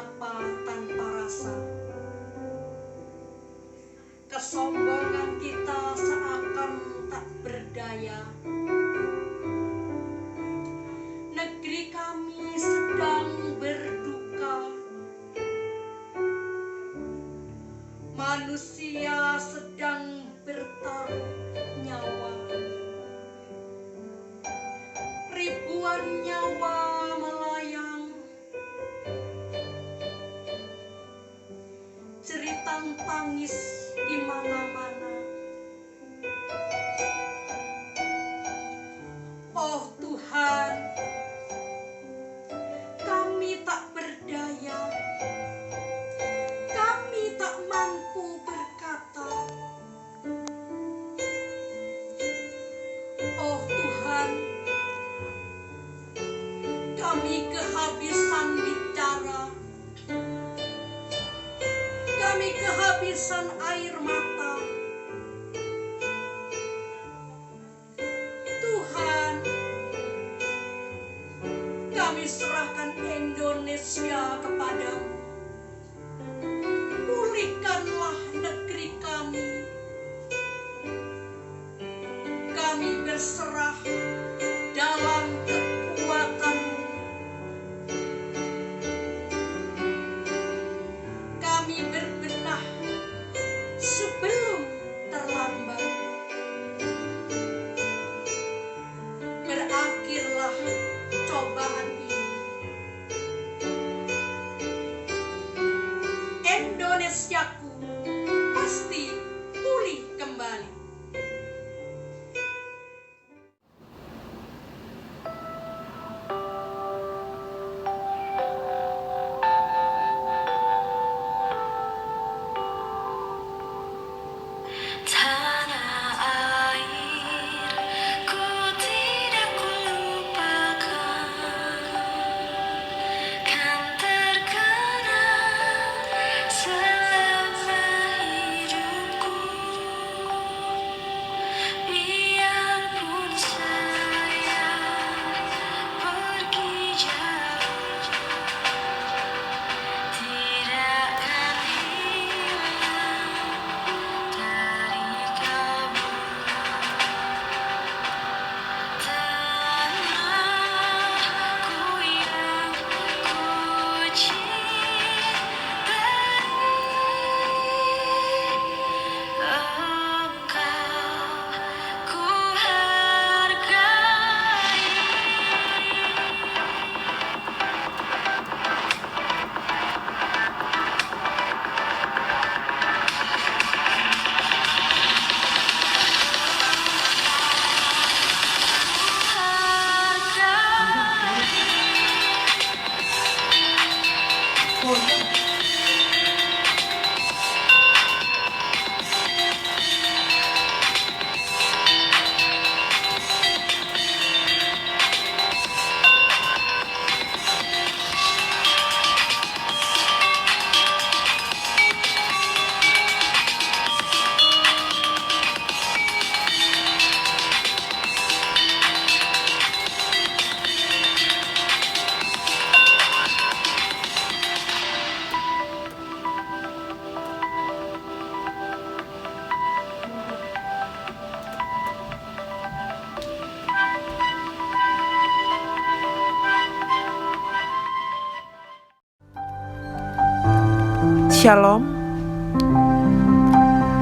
menyapa tanpa rasa. Kesombongan kita seakan tak berdaya. Negeri kami sedang berduka. Manusia sedang bertaruh nyawa. Ribuan nyawa melayang. Jeritan tangis di mana-mana. Oh Tuhan, kami tak berdaya. Kami tak mampu berkata. Oh Tuhan, kami kehabisan bicara. Kami kehabisan air mata. Tuhan, kami serahkan Indonesia kepadamu. Pulihkanlah negeri kami. Kami berserah dalam kekuatan-Mu. Kami berbenah sebelum terlambat. Berakhirlah cobaan ini. Indonesiaku pasti pulih kembali. Tanah air, ku tidak kulupakan, kan terkenang selama hidupku. Biarpun saya pergi jauh, tidak akan hilang dari kamu. Tanahku yang ku cintai, engkau ku hargai. Shalom.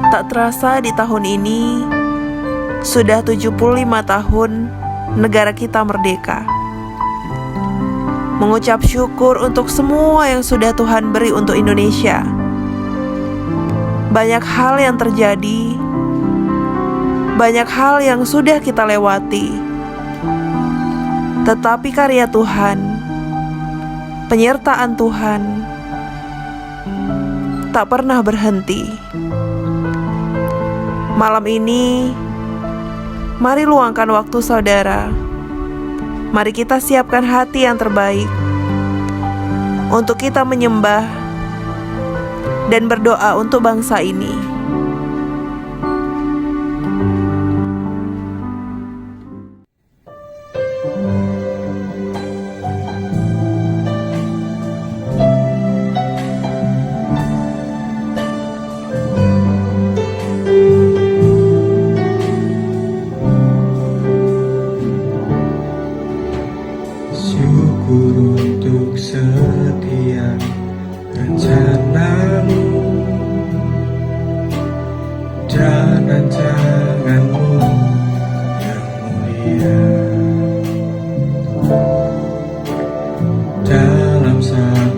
Tak terasa di tahun ini sudah 75 tahun negara kita merdeka. Mengucap syukur untuk semua yang sudah Tuhan beri untuk Indonesia. Banyak hal yang terjadi, banyak hal yang sudah kita lewati. Tetapi karya Tuhan, penyertaan Tuhan tak pernah berhenti. Malam ini, mari luangkan waktu saudara. Mari kita siapkan hati yang terbaik untuk kita menyembah dan berdoa untuk bangsa ini.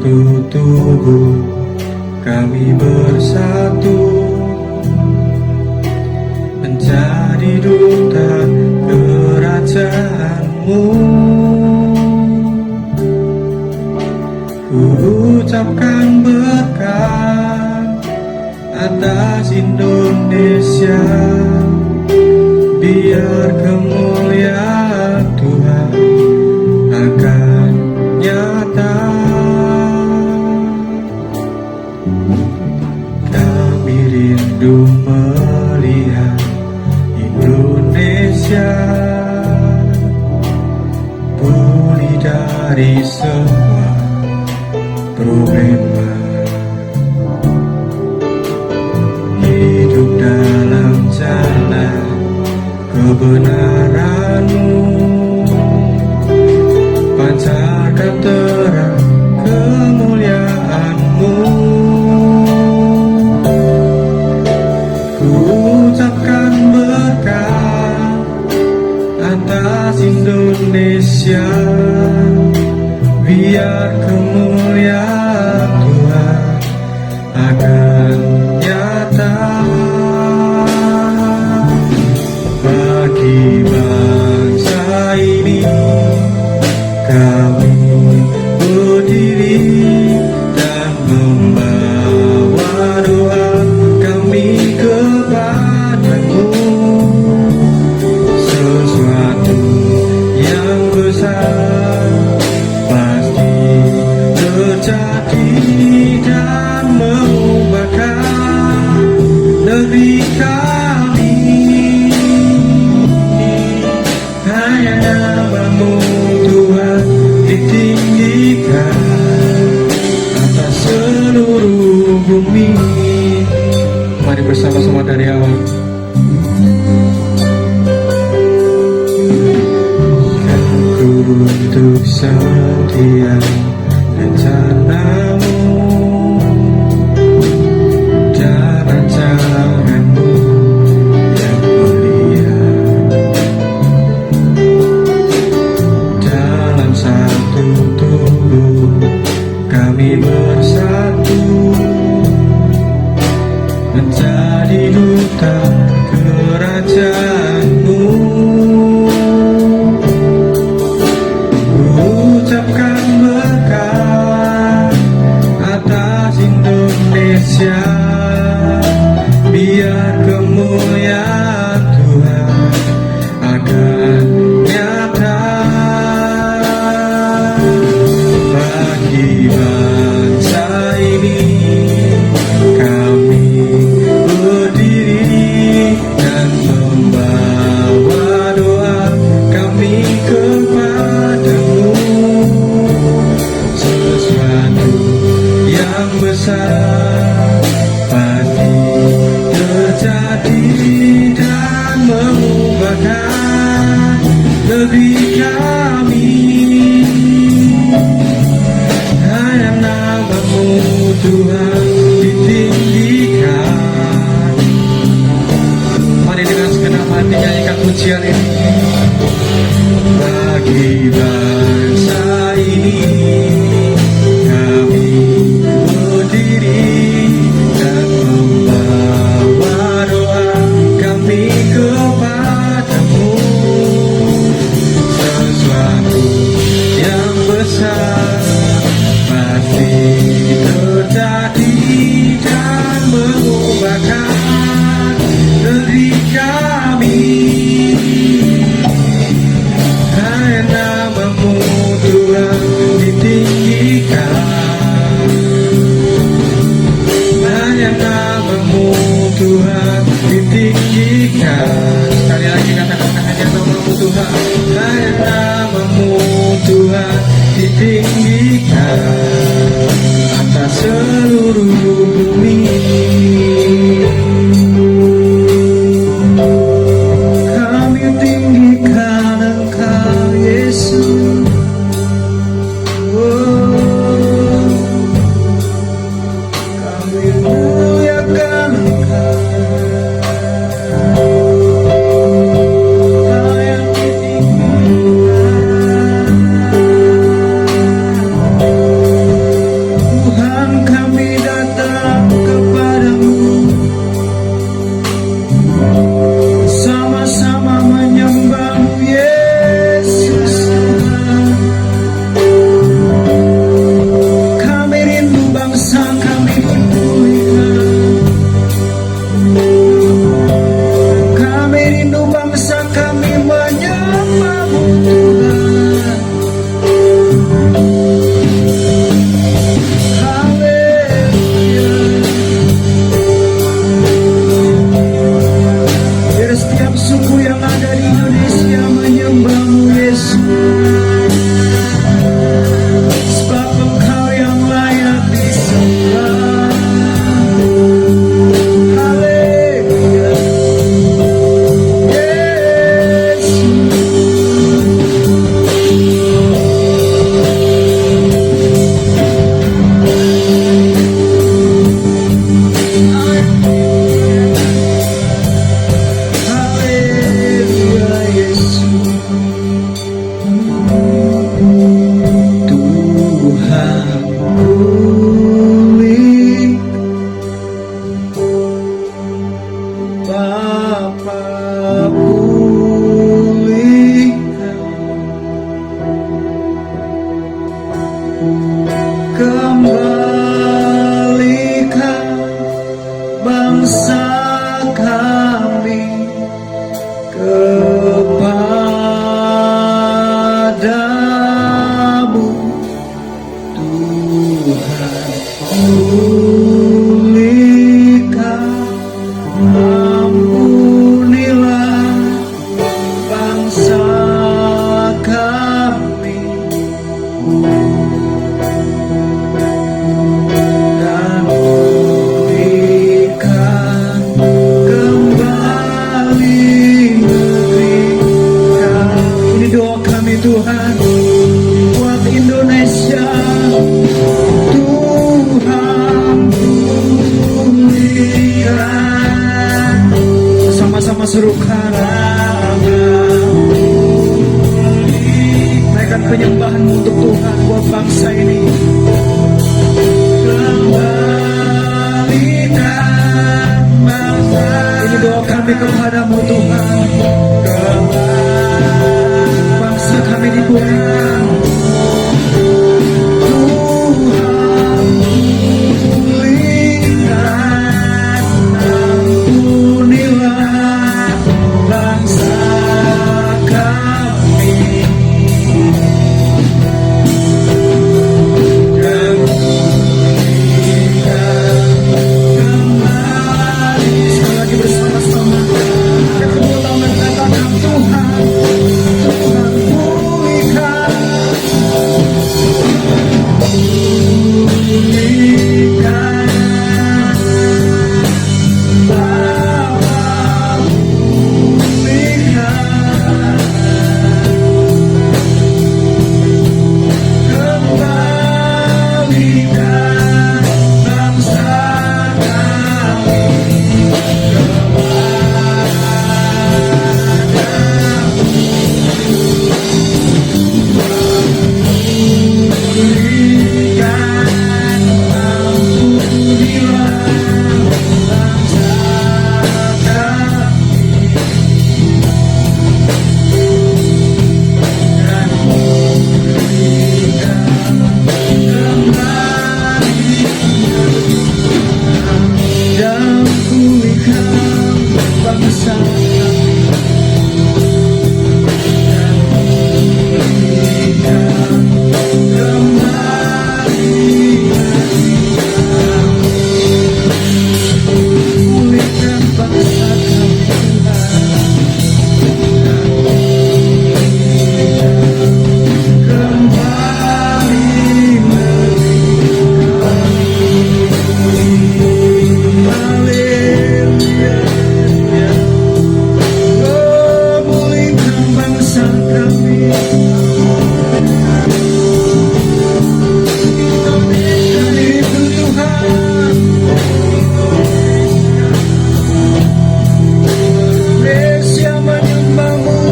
satu tubuh kami bersatu menjadi duta kerajaan-Mu. Ku ucapkan berkat atas Indonesia, biar kemuliaan Tuhan akan nyata. Kami rindu melihat Indonesia pulih dari semua problema, hidup dalam jalan kebenaran-Mu, pancarkan terang kemuliaan-Mu. Ku ucapkan berkat atas Indonesia, biar kemuliaan Tuhan akan nyata. Bagi bangsa ini kami berdiri dan membawa doa kami kepada-Mu. Sesuatu yang besar pasti terjadi dan mengubahkan negeri kami. Hanya nama-Mu Tuhan ditinggikan atas seluruh bumi. Mari bersama-sama dari awal. Ku untuk setia rencana-Mu, jalan-jalan-Mu yang mulia. Dalam satu tubuh kami bersatu menjadi duta kerajaan-Mu. Ucapkan berkat atas Indonesia, biar kemuliaan Tuhan akan nyata. Bagi bangsa ini kami berdiri dan membawa doa kami kepada-Mu. Sesuatu yang besar pasti terjadi dan mengubahkan negeri kami. Hanya nama-Mu Tuhan ditinggikan. Mari dengan segenap hati nyanyikan pujian ini. Bagi bangsa ini kami berdiri dan membawa doa kami kepada-Mu. Sesuatu yang besar pasti terjadi dan mengubahkan negeri kami. Hanya nama-Mu Tuhan ditinggikan. Hanya nama-Mu Tuhan ditinggikan. Sekali lagi katakan, hanya nama-Mu Tuhan. Hanya nama-Mu Tuhan ditinggikan atas seluruh bumi. Kami tinggikan Engkau Yesus. Kami muliakan Engkau. Kau yang ditinggikan. pulih, Bapa pulihkan, kembalikan bangsa kami kepadamu, Tuhan. Pulihkan, ampunilah bangsa kami, dan pulihkan kembali negeri kami. Ini doa kami, Tuhan, buat Indonesia. Tuhan pulihkan, sama-sama serukan, naikkan penyembahan untuk Tuhan buat bangsa ini. Kembalikan bangsa, ini doa kami kepadamu, Tuhan. Bangsa kami dipulihkan, Tuhan pulihkan, ampunilah bangsa kami, dan pulihkan kembali. Sekali lagi bersama-sama, yang kedua tangan katakan, Tuhan, Tuhan pulihkan, pulihkan, Bapa pulihkan, kembalikan bangsa kami pulihkan, ampunilah bangsa kami, dan pulihkan kembali, dan pulihkan bangsa kami, dan pulihkan kembali, pulihkan bangsa kami, kembali negeri kami. Haleluya. Oh, pulihkan bangsa kami, Indonesia itu, Tuhan. Indonesia menyembahmu,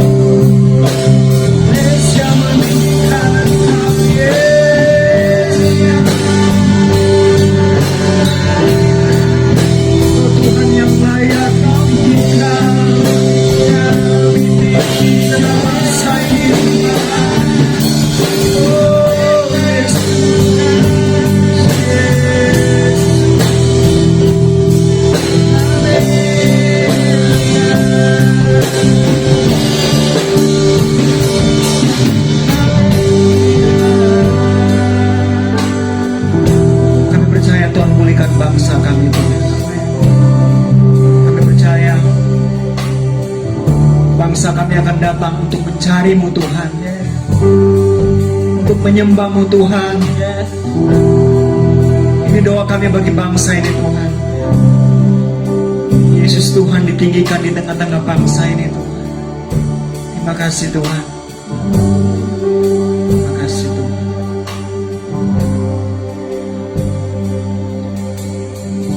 Indonesia meninggikan kami, Yesus. Oh, Tuhan yang layak tinggikan, kami tinggikan bangsa ini. Oh, Yesus, Yesus. Kami percaya Tuhan pulihkan bangsa kami, Tuhan. Kami percaya bangsa kami akan datang untuk mencari-Mu, Tuhan, untuk menyembah-Mu, Tuhan. Ini doa kami bagi bangsa ini, Tuhan. Yesus, Tuhan ditinggikan di tengah-tengah bangsa ini, Tuhan. Terima kasih, Tuhan. Terima kasih, Tuhan.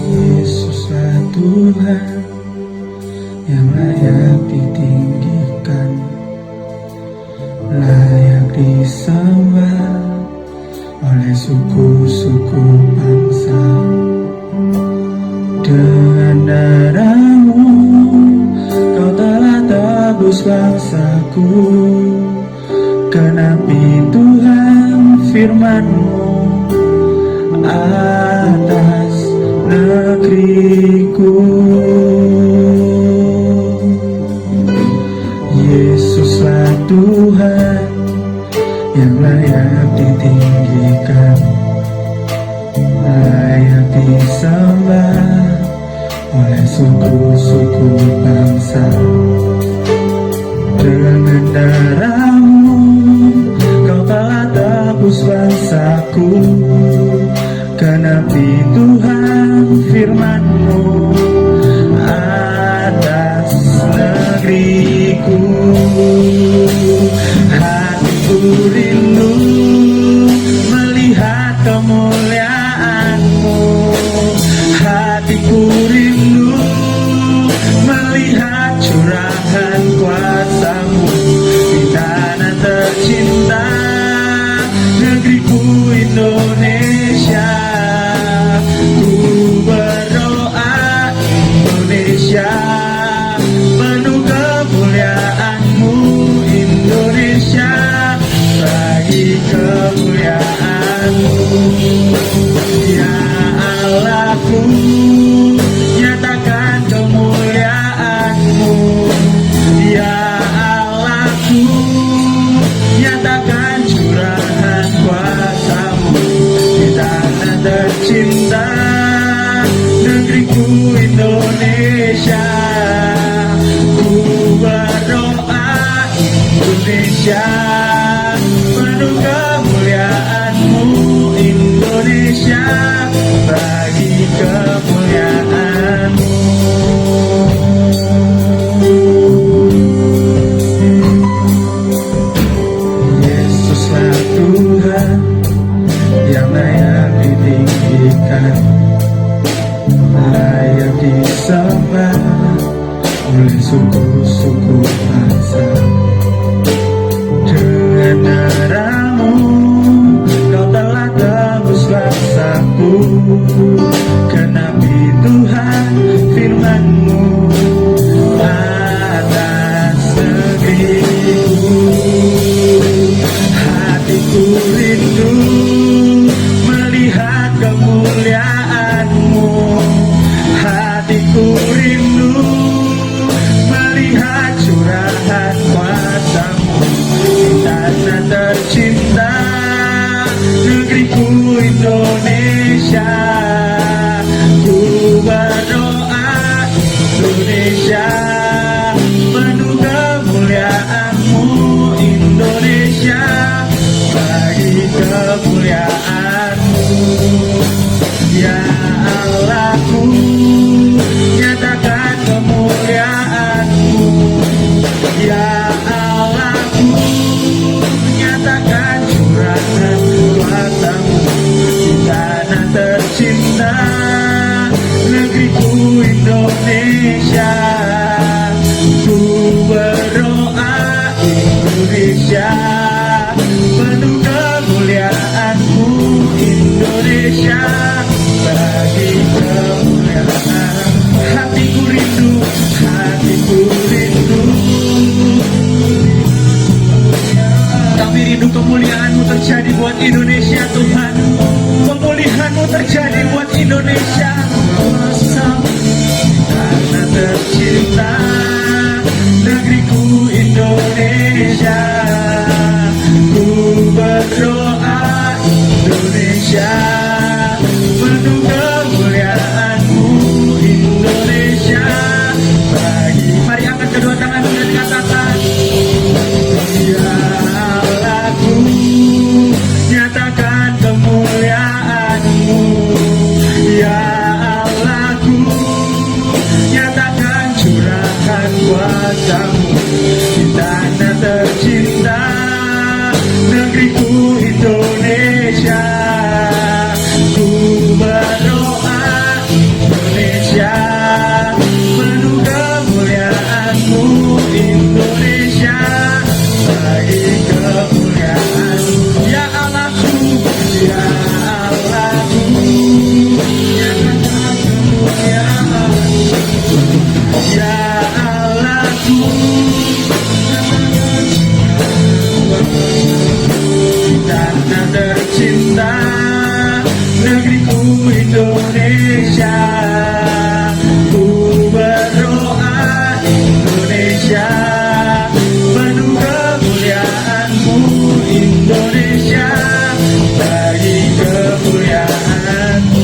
Yesuslah Tuhan yang layak ditinggikan, layak disembah oleh suku suku bangsa. Dengan darahmu kau telah tebus bangsaku. Genapi Tuhan firman-Mu atas negeriku. Yesuslah Tuhan yang layak ditinggikan, layak disembah oleh suku-suku bangsa. Dengan darahmu kau telah tebus bangsaku. Genapi Tuhan firman-Mu atas negeriku. Hatiku rindu melihat kemuliaan-Mu. Hatiku rindu melihat curahan kuasa-Mu di tanah tercinta, negeriku Indonesia. Ku berdoa Indonesia penuh kemuliaan-Mu. Indonesia bagi kemuliaan-Mu. Ya Allahku, nyatakan kemuliaan-Mu. Ya Allahku, nyatakan curahan kuasa-Mu di tanah tercinta, negeriku Indonesia. Ku berdoa Indonesia penuh kemuliaan-Mu. Indonesia bagi kemuliaan-Mu. Yesuslah Tuhan yang layak ditinggikan, layak disembah oleh suku-suku bangsa. Dengan darah-Mu kau telah tebus bangsaku. Genapi Tuhan firman-Mu atas negeriku. Hatiku rindu melihat kemuliaan-Mu. Hatiku rindu melihat curahan kuasa-Mu di tanah tercinta, negeriku Indonesia. Ku berdoa Indonesia penuh kemuliaan-Mu. Indonesia bagi kemuliaan-Mu. Ya Allahku, nyatakan kemuliaan-Mu. Ya Allahku, nyatakan curahan kuasa-Mu di tanah tercinta, negeriku Indonesia. Ku berdoa Indonesia penuh kemuliaan-Mu. Indonesia bagi kemuliaan. Hatiku rindu, hatiku rindu. Kami rindu kemuliaan-Mu terjadi buat Indonesia Tuhan. Pemulihan-Mu terjadi buat Indonesia. Karena tercinta, negeriku Indonesia. Ku berdoa Indonesia penuh kemuliaan-Mu. Indonesia bagi. Mari angkat kedua tangan dan katakan, ya Allahku, nyatakan kemuliaan-Mu. Ya Allahku, nyatakan curahan kuasa-Mu di tanah tercinta, negeriku Indonesia. Ku negeriku Indonesia. Ku berdoa Indonesia, penuh kemuliaan-Mu Indonesia, bagi kemuliaan-Mu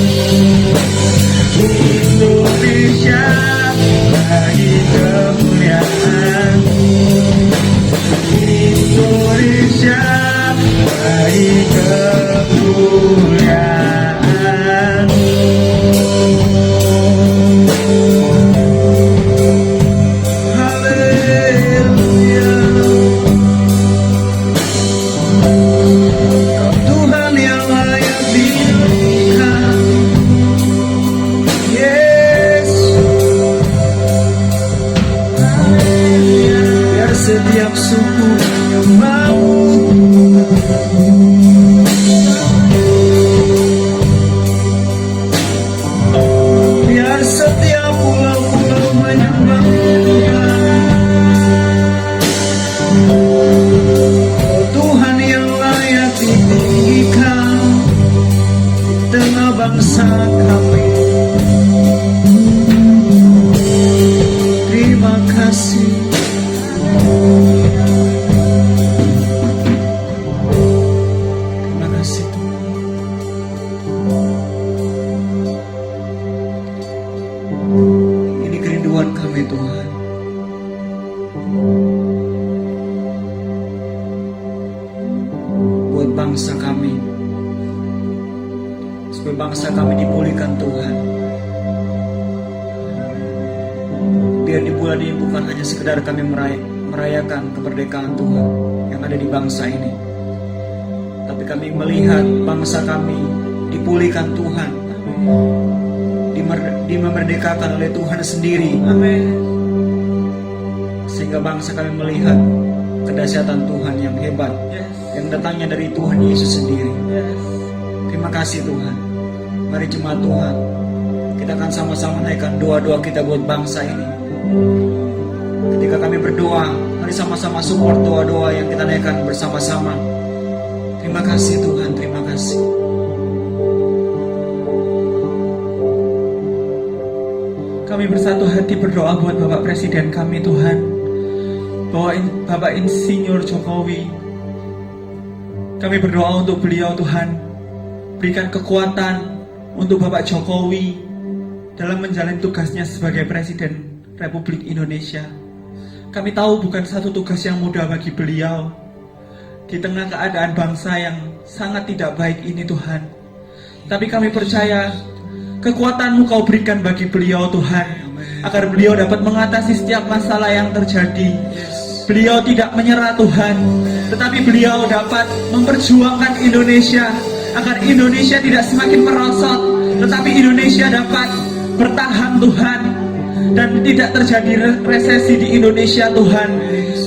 Indonesia, bagi kemuliaan-Mu Indonesia, bagi kemuliaan-Mu. Haleluya. Kau Tuhan yang layak dimuliakan, Yesus. Biar setiap suku menyembah-Mu, biar setiap pulau-pulau menyembah-Mu, oh Tuhan yang layak ditinggikan di tengah bangsa kami. Terima kasih. Terima kasih Tuhan. Ini kerinduan kami Tuhan. Buat bangsa kami, supaya bangsa kami dipulihkan Tuhan. Biar di bulan ini bukan hanya sekedar kami merayakan kemerdekaan Tuhan yang ada di bangsa ini, tapi kami melihat bangsa kami dipulihkan Tuhan, dimerdekakan oleh Tuhan sendiri. Amin. Sehingga bangsa kami melihat kedahsyatan Tuhan yang hebat, yang datangnya dari Tuhan Yesus sendiri. Terima kasih Tuhan. Mari jemaat Tuhan, kita akan sama-sama naikkan doa-doa kita buat bangsa ini. Ketika kami berdoa, mari sama-sama support doa-doa yang kita naikkan bersama-sama. Terima kasih Tuhan, terima kasih. Kami bersatu hati berdoa buat Bapak Presiden kami Tuhan, Bapak Insinyur Jokowi. Kami berdoa untuk beliau Tuhan, berikan kekuatan untuk Bapak Jokowi dalam menjalani tugasnya sebagai Presiden Republik Indonesia. Kami tahu bukan satu tugas yang mudah bagi beliau di tengah keadaan bangsa yang sangat tidak baik ini Tuhan. Tapi kami percaya kekuatan-Mu Kau berikan bagi beliau Tuhan, agar beliau dapat mengatasi setiap masalah yang terjadi. Beliau tidak menyerah Tuhan, tetapi beliau dapat memperjuangkan Indonesia, agar Indonesia tidak semakin merosot, tetapi Indonesia dapat bertahan Tuhan, dan tidak terjadi resesi di Indonesia Tuhan.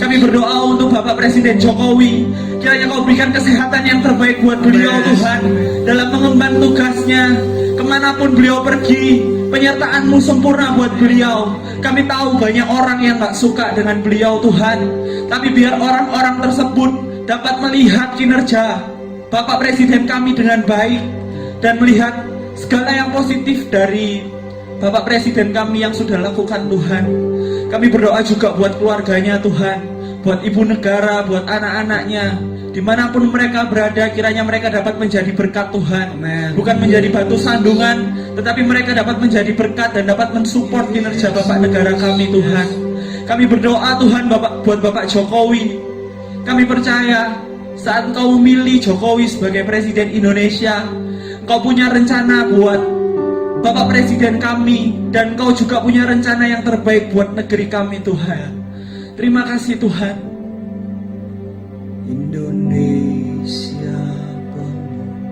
Kami berdoa untuk Bapak Presiden Jokowi, kiranya Kau berikan kesehatan yang terbaik buat beliau Tuhan, dalam mengemban tugasnya, kemanapun beliau pergi, penyertaan-Mu sempurna buat beliau. Kami tahu banyak orang yang gak suka dengan beliau Tuhan, tapi biar orang-orang tersebut dapat melihat kinerja Bapak Presiden kami dengan baik, dan melihat segala yang positif dari Bapak Presiden kami yang sudah lakukan Tuhan. Kami berdoa juga buat keluarganya Tuhan, buat ibu negara, buat anak-anaknya, dimanapun mereka berada, kiranya mereka dapat menjadi berkat Tuhan. Amen. Bukan menjadi batu sandungan, tetapi mereka dapat menjadi berkat dan dapat mensupport kinerja Bapak negara kami Tuhan. Kami berdoa Tuhan buat Bapak Jokowi. Kami percaya saat Engkau memilih Jokowi sebagai Presiden Indonesia, Engkau punya rencana buat Bapak Presiden kami, dan Engkau juga punya rencana yang terbaik buat negeri kami Tuhan. Terima kasih Tuhan. Indonesia penuh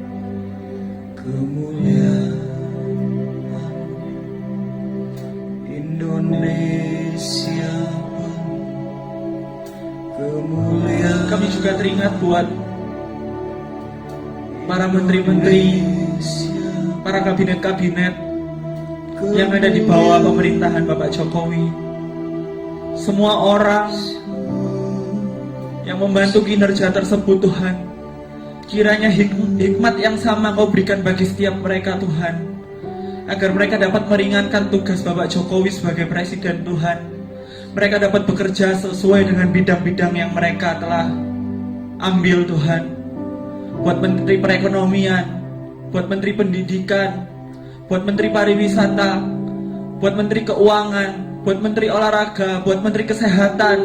kemuliaan, Indonesia penuh kemuliaan. Kami juga teringat buat para menteri-menteri, para kabinet-kabinet yang ada di bawah pemerintahan Bapak Jokowi. Semua orang yang membantu kinerja tersebut Tuhan, Kiranya hikmat yang sama Kau berikan bagi setiap mereka Tuhan, agar mereka dapat meringankan tugas Bapak Jokowi sebagai Presiden Tuhan. Mereka dapat bekerja sesuai dengan bidang-bidang yang mereka telah ambil Tuhan. Buat Menteri Perekonomian, buat Menteri Pendidikan, buat Menteri Pariwisata, buat Menteri Keuangan, buat Menteri Olahraga, buat Menteri Kesehatan,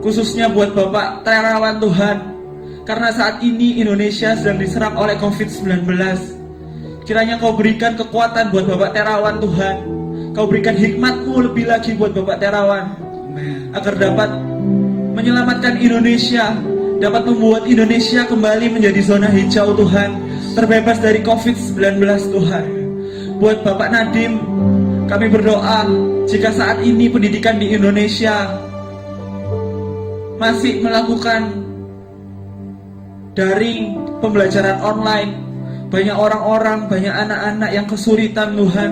khususnya buat Bapak Terawan Tuhan. Karena saat ini Indonesia sedang diserang oleh COVID-19. Kiranya Kau berikan kekuatan buat Bapak Terawan Tuhan. Kau berikan hikmat-Mu lebih lagi buat Bapak Terawan, agar dapat menyelamatkan Indonesia, dapat membuat Indonesia kembali menjadi zona hijau Tuhan, terbebas dari COVID-19 Tuhan. Buat Bapak Nadiem, kami berdoa jika saat ini pendidikan di Indonesia masih melakukan daring, pembelajaran online, banyak orang-orang, banyak anak-anak yang kesulitan Tuhan.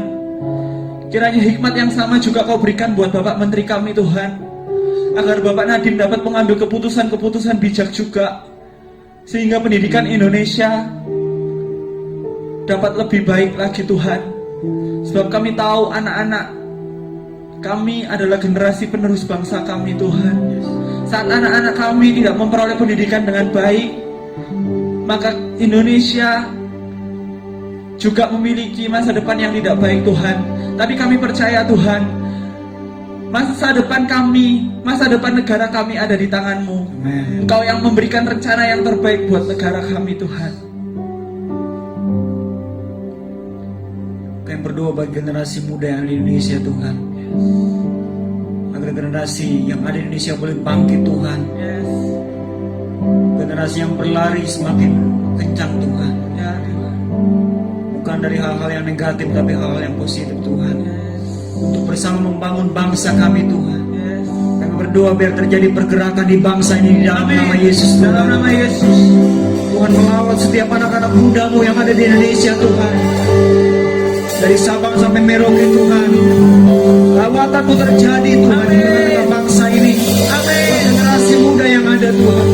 Kiranya hikmat yang sama juga Kau berikan buat Bapak Menteri kami Tuhan, agar Bapak Nadiem dapat mengambil keputusan-keputusan bijak juga, sehingga pendidikan Indonesia dapat lebih baik lagi Tuhan. Sebab kami tahu anak-anak kami adalah generasi penerus bangsa kami Tuhan. Saat anak-anak kami tidak memperoleh pendidikan dengan baik, maka Indonesia juga memiliki masa depan yang tidak baik Tuhan. Tapi kami percaya Tuhan, masa depan kami, masa depan negara kami ada di tangan-Mu. Engkau yang memberikan rencana yang terbaik buat negara kami Tuhan. Kami berdoa bagi generasi muda yang ada di Indonesia Tuhan, agar generasi yang ada di Indonesia boleh bangkit Tuhan. Generasi yang berlari semakin kencang Tuhan, bukan dari hal-hal yang negatif tapi hal-hal yang positif Tuhan, untuk bersama membangun bangsa kami Tuhan. Kami berdoa biar terjadi pergerakan di bangsa ini di dalam nama Yesus Tuhan. Dalam nama Yesus, Tuhan mengawal setiap anak-anak muda-Mu yang ada di Indonesia Tuhan, dari Sabang sampai Merauke Tuhan. Lawatan-Mu terjadi Tuhan di tengah-tengah bangsa ini. Generasi muda yang ada Tuhan,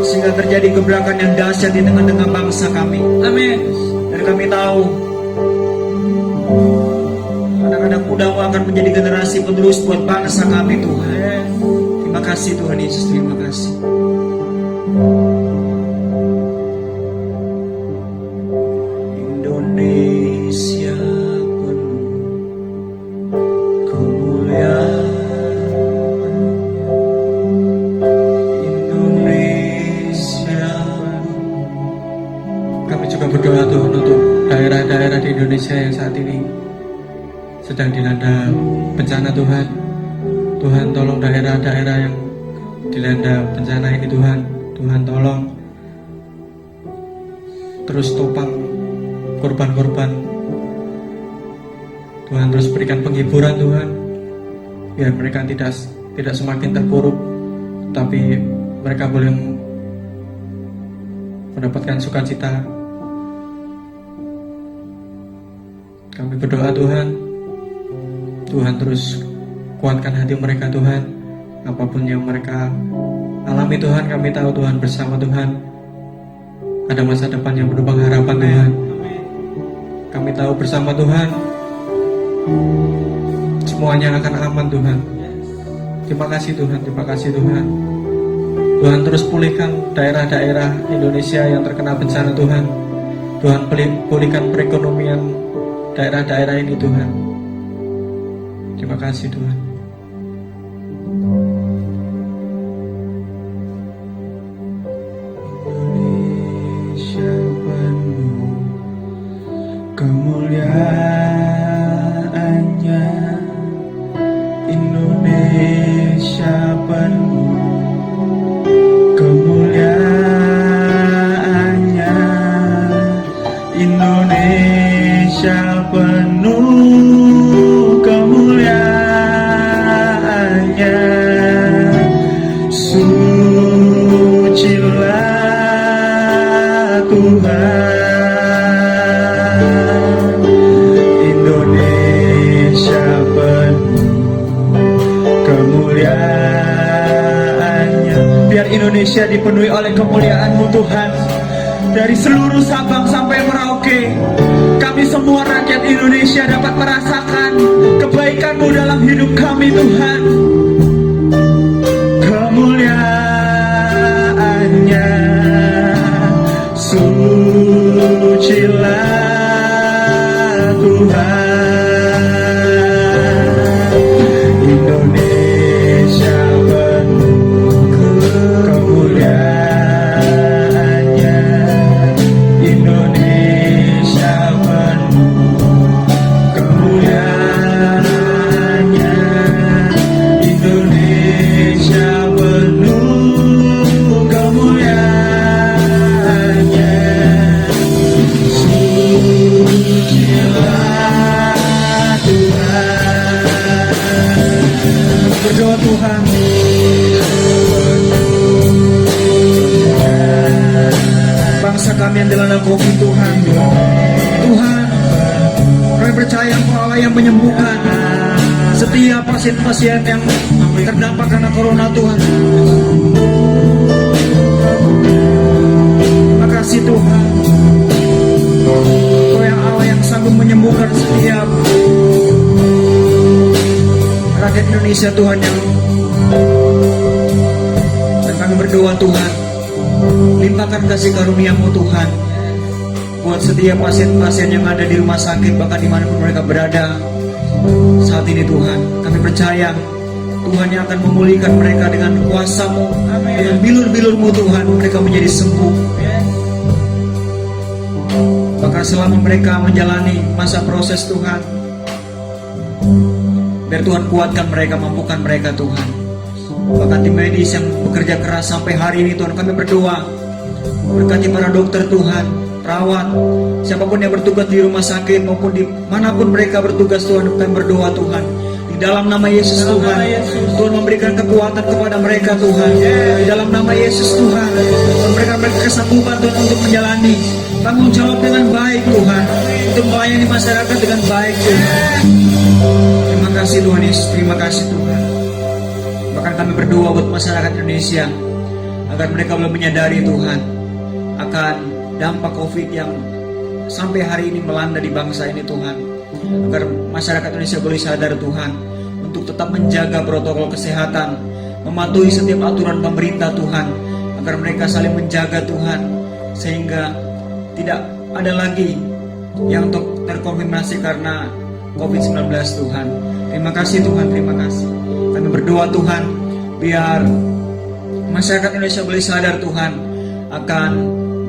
sehingga terjadi gebrakan yang dahsyat di tengah-tengah bangsa kami. Amin. Dan kami tahu anak-anak muda-Mu akan menjadi generasi penerus buat bangsa kami Tuhan. Terima kasih Tuhan Yesus, terima kasih. Indonesia penuh kemuliaan, Indonesia. Kami juga berdoa Tuhan untuk daerah-daerah di Indonesia yang saat ini sedang dilanda bencana Tuhan. Tuhan tolong daerah-daerah yang dilanda bencana ini Tuhan. Tuhan tolong terus topang korban-korban. Tuhan terus berikan penghiburan Tuhan, biar mereka tidak semakin terpuruk, tapi mereka boleh mendapatkan sukacita. Kami berdoa Tuhan, Tuhan terus kuatkan hati mereka Tuhan. Apapun yang mereka alami Tuhan, kami tahu Tuhan bersama Tuhan ada masa depan yang penuh pengharapan Tuhan. Kami tahu bersama Tuhan semuanya akan aman Tuhan. Terima kasih Tuhan, terima kasih Tuhan. Tuhan terus pulihkan daerah-daerah Indonesia yang terkena bencana Tuhan. Tuhan pulihkan perekonomian daerah-daerah ini Tuhan. Terima kasih Tuhan. Indonesia penuh kemuliaannya, Indonesia penuh kemuliaannya, Indonesia penuh kemuliaannya. Sucilah Tuhan, Indonesia penuh kemuliaannya. Biar Indonesia dipenuhi oleh kemuliaan-Mu Tuhan. Dari seluruh Sabang sampai Merauke, kami semua rakyat Indonesia dapat merasakan kebaikan-Mu dalam hidup kami Tuhan. Kemuliaan-Nya, sucilah Tuhan. Indonesia penuh kemuliaan-Nya, Indonesia penuh kemuliaan-Nya, Indonesia penuh kemuliaan-Nya. Sucilah Tuhan. Berdoa Tuhan, bangsa kami yang dilanda COVID Tuhan. Tuhan, kami percaya Engkau Allah yang menyembuhkan setiap pasien-pasien yang terdampak karena corona Tuhan. Terima kasih Tuhan, Engkau yang Allah yang sanggup menyembuhkan setiap rakyat Indonesia Tuhan yang, dan kami berdoa Tuhan, limpahkan kasih karunia-Mu Tuhan buat setiap pasien-pasien yang ada di rumah sakit, bahkan dimanapun mereka berada saat ini Tuhan. Kami percaya Tuhan yang akan memulihkan mereka dengan kuasa-Mu, dengan bilur-bilur-Mu Tuhan, mereka menjadi sembuh. Bahkan selama mereka menjalani masa proses Tuhan, biar Tuhan kuatkan mereka, mampukan mereka Tuhan. Bahkan tim medis yang bekerja keras sampai hari ini Tuhan, kami berdoa berkati para dokter Tuhan, perawat, siapapun yang bertugas di rumah sakit maupun di manapun mereka bertugas Tuhan, kami berdoa Tuhan, di dalam nama Yesus Tuhan, Tuhan memberikan kekuatan kepada mereka Tuhan. Di dalam nama Yesus Tuhan, memberikan mereka kesanggupan Tuhan untuk menjalani tanggung jawab dengan baik Tuhan, untuk melayani masyarakat dengan baik Tuhan. Terima kasih Tuhan Yesus, terima kasih Tuhan. Bahkan kami berdoa buat masyarakat Indonesia agar mereka belum menyadari Tuhan akan dampak COVID yang sampai hari ini melanda di bangsa ini Tuhan. Agar masyarakat Indonesia boleh sadar Tuhan untuk tetap menjaga protokol kesehatan, mematuhi setiap aturan pemerintah Tuhan, agar mereka saling menjaga Tuhan, sehingga tidak ada lagi yang terkonfirmasi karena COVID-19 Tuhan. Terima kasih Tuhan, terima kasih. Kami berdoa Tuhan, biar masyarakat Indonesia boleh sadar Tuhan akan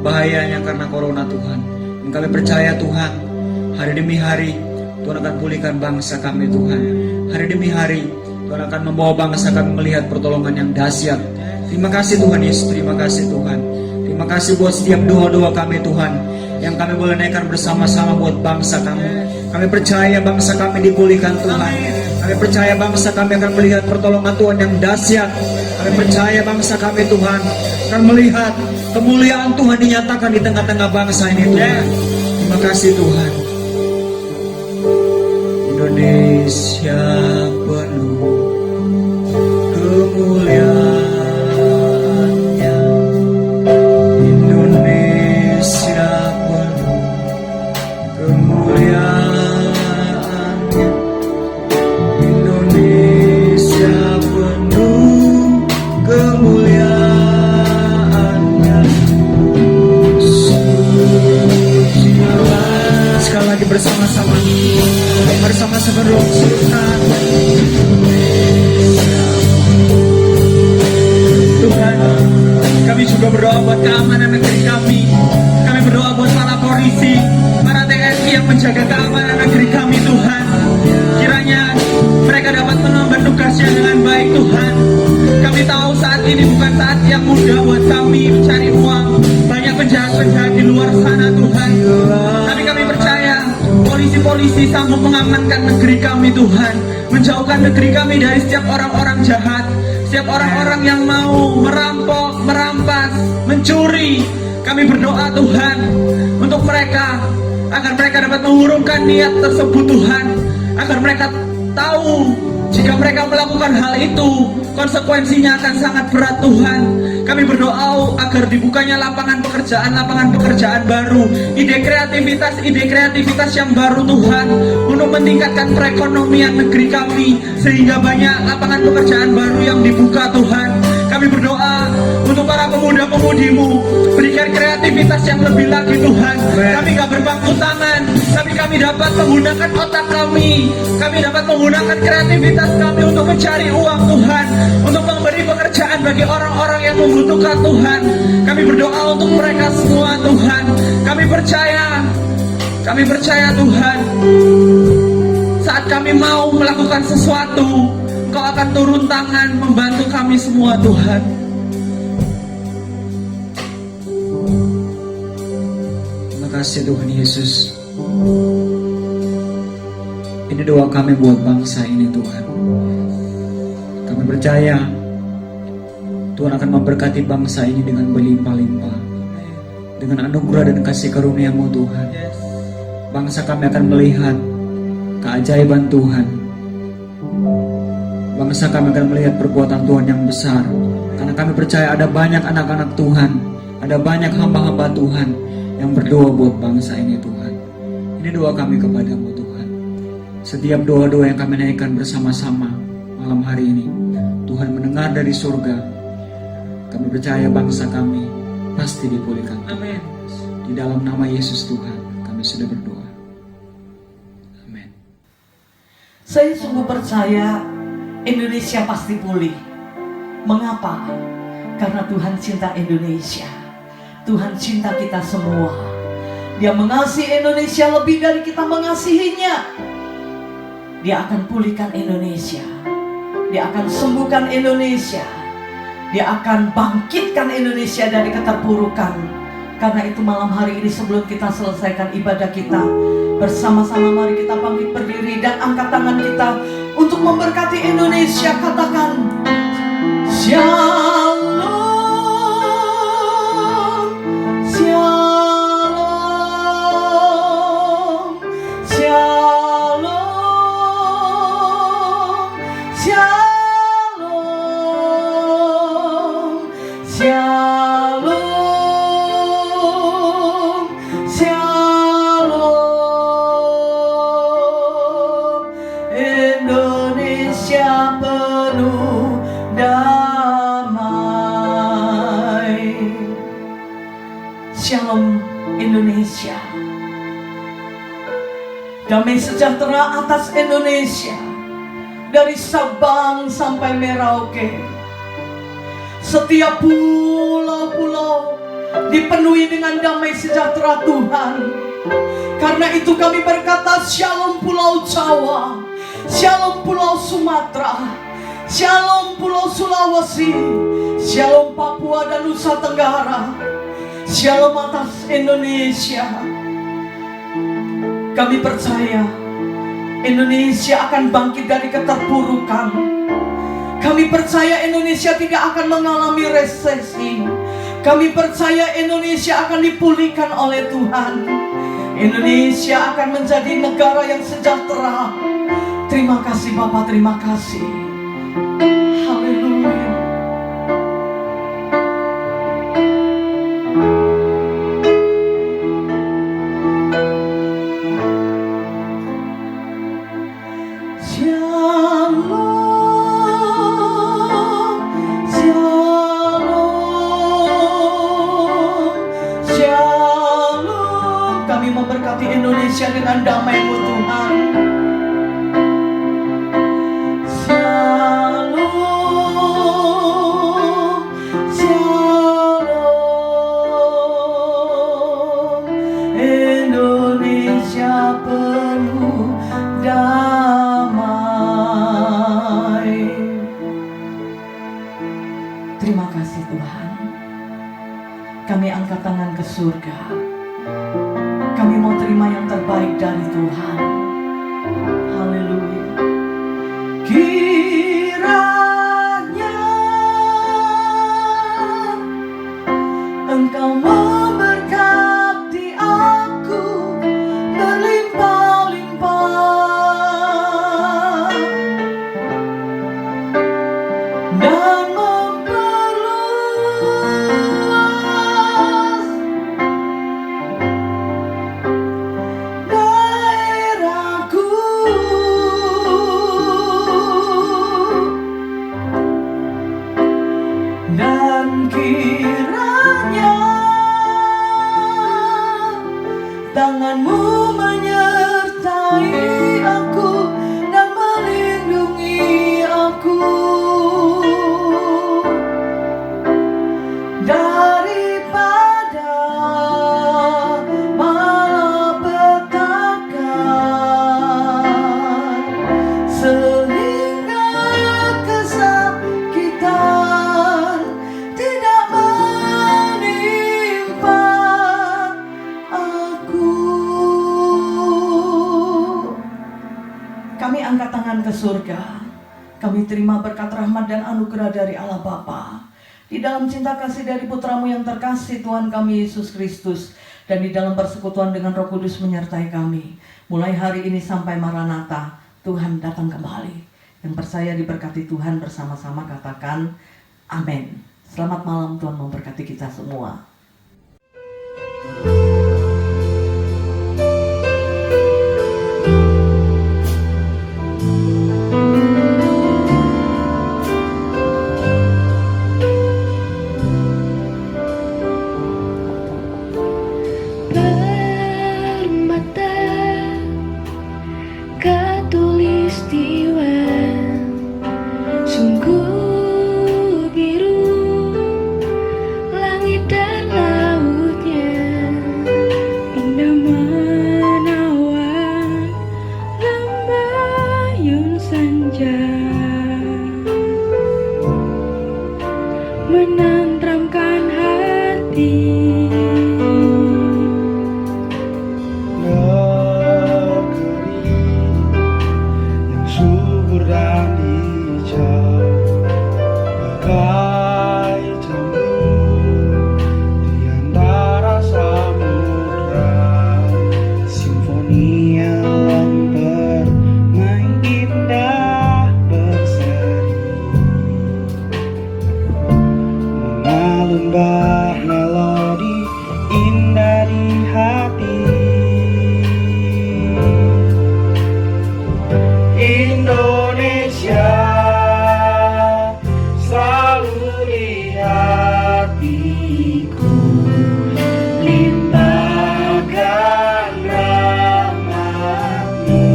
bahayanya karena corona Tuhan. Dan kami percaya Tuhan, hari demi hari Tuhan akan pulihkan bangsa kami Tuhan. Hari demi hari Tuhan akan membawa bangsa kami melihat pertolongan yang dahsyat. Terima kasih Tuhan Yesus, terima kasih Tuhan. Terima kasih buat setiap doa-doa kami Tuhan, yang kami boleh naikkan bersama-sama buat bangsa kami. Kami percaya bangsa kami dipulihkan Tuhan. Kami percaya bangsa kami akan melihat pertolongan Tuhan yang dahsyat. Kami percaya bangsa kami Tuhan akan melihat kemuliaan Tuhan dinyatakan di tengah-tengah bangsa ini Tuhan. Terima kasih Tuhan. Indonesia penuh kemuliaan-Nya, Indonesia penuh kemuliaan-Nya, Indonesia penuh kemuliaan-Nya. Sekali lagi bersama-sama, bersama-sama Tuhan. Tuhan, kami juga berdoa buat keamanan negeri kami. Kami berdoa buat para polisi, para TNI yang menjaga keamanan negeri kami Tuhan. Kiranya mereka dapat mengemban tugasnya dengan baik Tuhan. Kami tahu saat ini bukan saat yang mudah buat kami mencari uang. Banyak penjahat-penjahat di luar sana Tuhan. Tapi kami percaya polisi-polisi sanggup mengamankan negeri kami Tuhan, menjauhkan negeri kami dari setiap orang-orang jahat, setiap orang-orang yang mau merampok, merampas, mencuri. Kami berdoa Tuhan untuk mereka, agar mereka dapat mengurungkan niat tersebut Tuhan, agar mereka tahu jika mereka melakukan hal itu konsekuensinya akan sangat berat Tuhan. Kami berdoa agar dibukanya lapangan pekerjaan baru, ide kreativitas yang baru Tuhan, untuk meningkatkan perekonomian negeri kami, sehingga banyak lapangan pekerjaan baru yang dibuka Tuhan. Kami berdoa untuk para pemuda-pemudimu, berikan kreativitas yang lebih lagi Tuhan. Kami gak berbangku tangan, tapi kami dapat menggunakan otak kami dapat menggunakan kreativitas kami untuk mencari uang Tuhan, untuk memberi pekerjaan bagi orang-orang yang membutuhkan Tuhan. Kami berdoa untuk mereka semua Tuhan. Kami percaya Tuhan, saat kami mau melakukan sesuatu, Engkau akan turun tangan membantu kami semua Tuhan. Terima kasih Tuhan Yesus. Ini doa kami buat bangsa ini Tuhan. Kami percaya Tuhan akan memberkati bangsa ini dengan berlimpah-limpah, dengan anugerah dan kasih karunia-Mu Tuhan. Bangsa kami akan melihat keajaiban Tuhan. Bangsa kami akan melihat perbuatan Tuhan yang besar. Karena kami percaya ada banyak anak-anak Tuhan, ada banyak hamba-hamba Tuhan yang berdoa buat bangsa ini Tuhan. Ini doa kami kepadamu Tuhan. Setiap doa-doa yang kami naikkan bersama-sama malam hari ini, Tuhan mendengar dari surga. Kami percaya bangsa kami pasti dipulihkan. Amin. Di dalam nama Yesus Tuhan, kami sudah berdoa. Amin. Saya sungguh percaya Indonesia pasti pulih. Mengapa? Karena Tuhan cinta Indonesia. Tuhan cinta kita semua. Dia mengasihi Indonesia lebih dari kita mengasihinya. Dia akan pulihkan Indonesia. Dia akan sembuhkan Indonesia. Dia akan bangkitkan Indonesia dari keterpurukan. Karena itu malam hari ini sebelum kita selesaikan ibadah kita, bersama-sama mari kita bangkit berdiri dan angkat tangan kita untuk memberkati Indonesia. Katakan Shalom, Shalom, Shalom, Shalom, Shalom, Shalom. Indonesia penuh damai. Shalom Indonesia. Damai sejahtera atas Indonesia. Dari Sabang sampai Merauke, setiap pulau-pulau dipenuhi dengan damai sejahtera Tuhan. Karena itu kami berkata Shalom Pulau Jawa, Shalom Pulau Sumatera, Shalom Pulau Sulawesi, Shalom Papua dan Nusa Tenggara, Shalom atas Indonesia. Kami percaya Indonesia akan bangkit dari keterpurukan. Kami percaya Indonesia tidak akan mengalami resesi. Kami percaya Indonesia akan dipulihkan oleh Tuhan. Indonesia akan menjadi negara yang sejahtera. Terima kasih Bapak, terima kasih. Haleluya. Memberkati Indonesia dengan damai-Mu Tuhan. Shalom, Shalom. Indonesia penuh damai. Terima kasih Tuhan. Kami angkat tangan ke surga. Kami mau terima yang terbaik dari Tuhan. Haleluya. Kiranya Engkau memberkati aku berlimpah-limpah dan memperluas Tanganmu menyertai aku dan melindungi aku daripada malapetaka, sehingga kesakitan tidak menimpa aku. Kami angkat tangan ke surga. Kami terima berkat rahmat dan anugerah dari Allah Bapa, di dalam cinta kasih dari putramu yang terkasih Tuhan kami Yesus Kristus, dan di dalam persekutuan dengan Roh Kudus menyertai kami mulai hari ini sampai Maranatha, Tuhan datang kembali. Yang percaya diberkati Tuhan bersama-sama katakan amin. Selamat malam, Tuhan memberkati kita semua. Permata khatulistiwa, sungguh biru langit dan lautnya, indah menawan lembayun senja, menenteramkan hati. Subur dan hijau, bagai jamrut di antara samudra, simfoni alam bermain indah berseri, mengalun bak melodi indah di hati. Indonesia selalu di hatiku, limpahkan rahmat-Mu,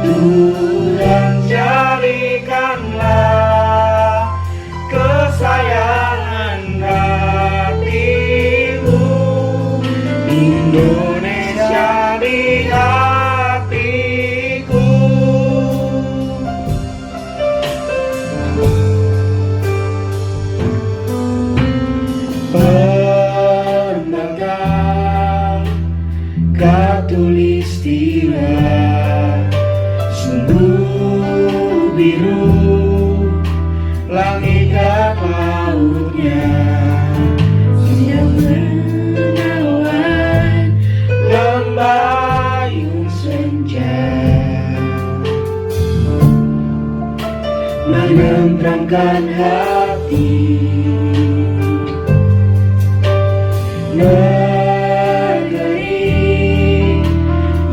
Tuhan jadikanlah kesayangan hati-Mu, Indonesia di hatiku. Permata khatulistiwa, sungguh biru langit dan lautnya, Indah menawan lembayun senja, menenteramkan hati. Negeri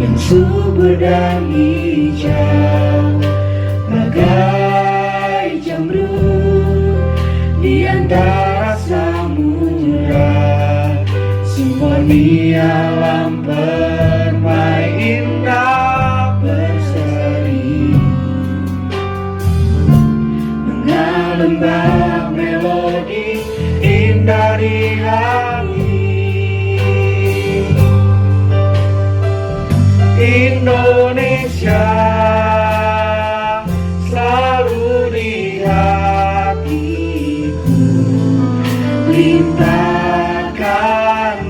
yang subur dan hijau, bagai jamrut di antara samudra, simfoni alam bermain indah berseri, mengalun bak melodi indah di hati. Indonesia selalu di hatiku, limpahkan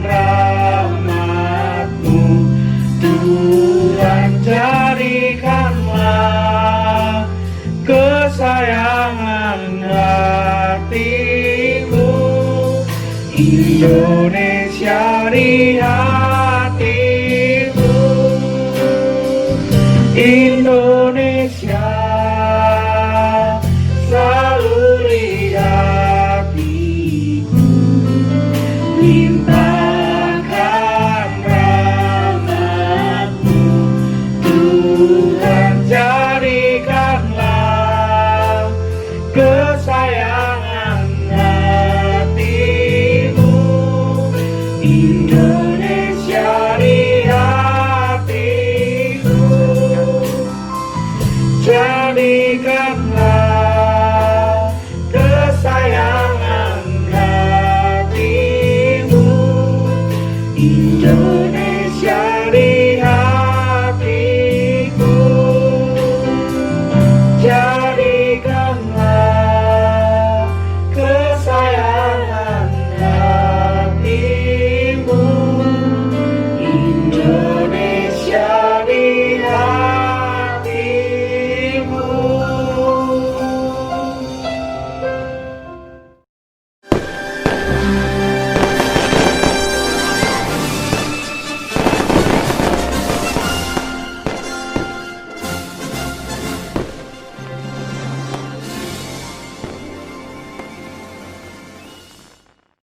rahmat-Mu, Tuhan jadikanlah kesayangan hati-Mu, Indonesia di hatiku. Indonesia selalu di hatiku, limpahkan rahmat-Mu, Tuhan jadikanlah kesayangan hati-Mu, Indonesia di hatiku. Indonesia di hatiku, jadikanlah kesayangan hatimu Indonesia.